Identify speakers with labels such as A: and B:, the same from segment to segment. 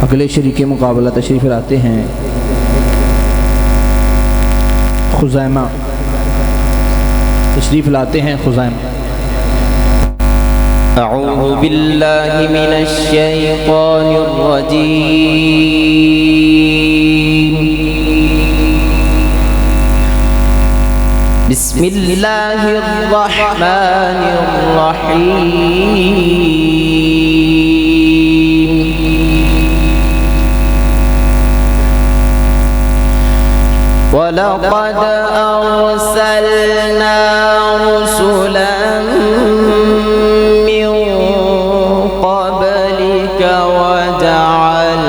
A: अगले शरीक मुकाबला तशरीफ़ लाते हैं खुज़ैमा। तशरीफ़ लाते हैं खुज़ैमा।
B: अऊज़ु बिल्लाहि मिनश शैतानिर रजीम। बिस्मिल्लाहिर रहमानिर रहीम। वलक़द अर्सलना रुसुलन मिन क़ब्लिक वजअलना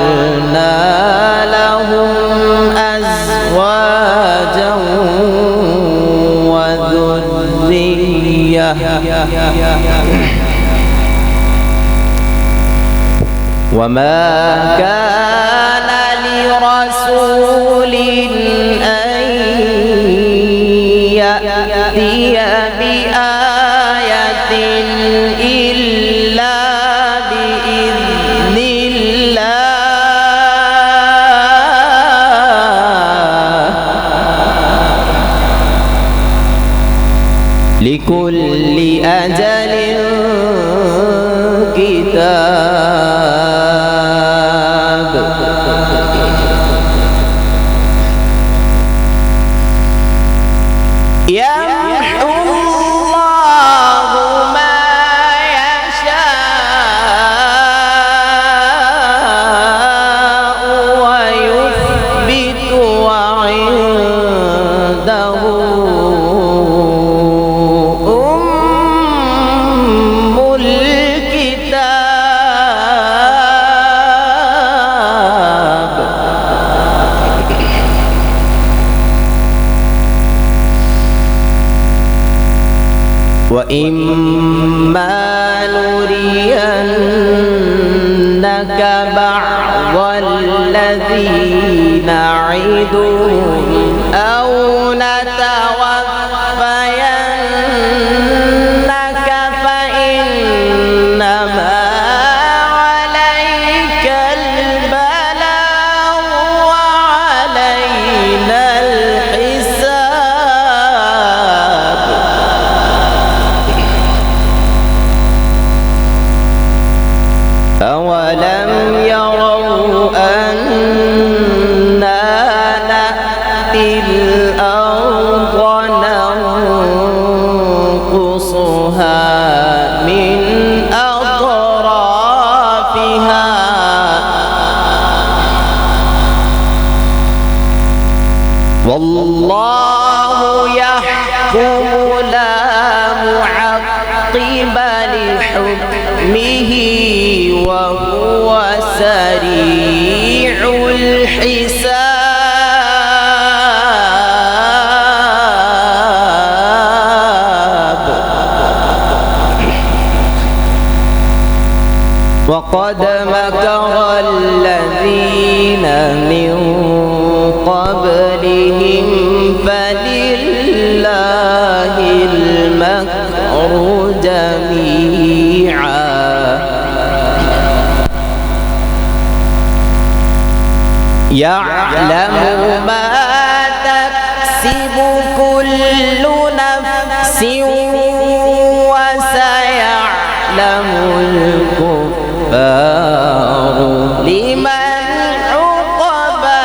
B: लहुम अज़वाजन वज़ुर्रिय्यह वमा कान लिरसूलिन يأتي بآية إلا بإذن الله لكل أجل كتاب. يمحو الله ما يشاء ويثبت وعنده أم الكتاب. وإما نرينك بعض الذي نعدهم أو نتوفينك فإنما عليك البلاغ وعلينا الحساب. أولم يروا أنا نأتي الأرض ننقصها من أطرافها والله يحكم لا معقب لحكمه وهو سريع الحساب وقد مكر الذين من قبلهم فلله المكر جميعا يعلم ما تكسب كل نفس وسيعلم الكفار لمن عقبى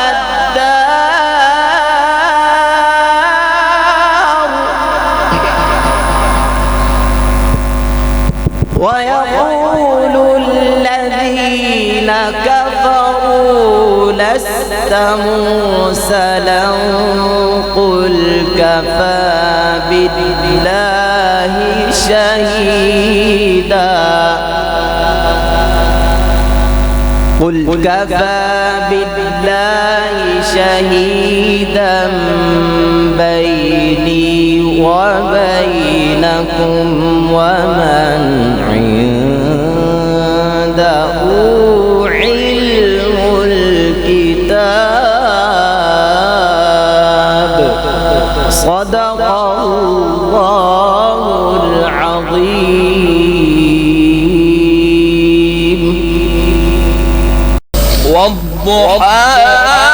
B: الدار ويقول الذين كفروا لست مرسلا قل كفى بالله شهيدا قل كفى بالله شهيدا بيني وبينكم ومن عنده علم الكتاب صدق الله العظيم.
C: والضحى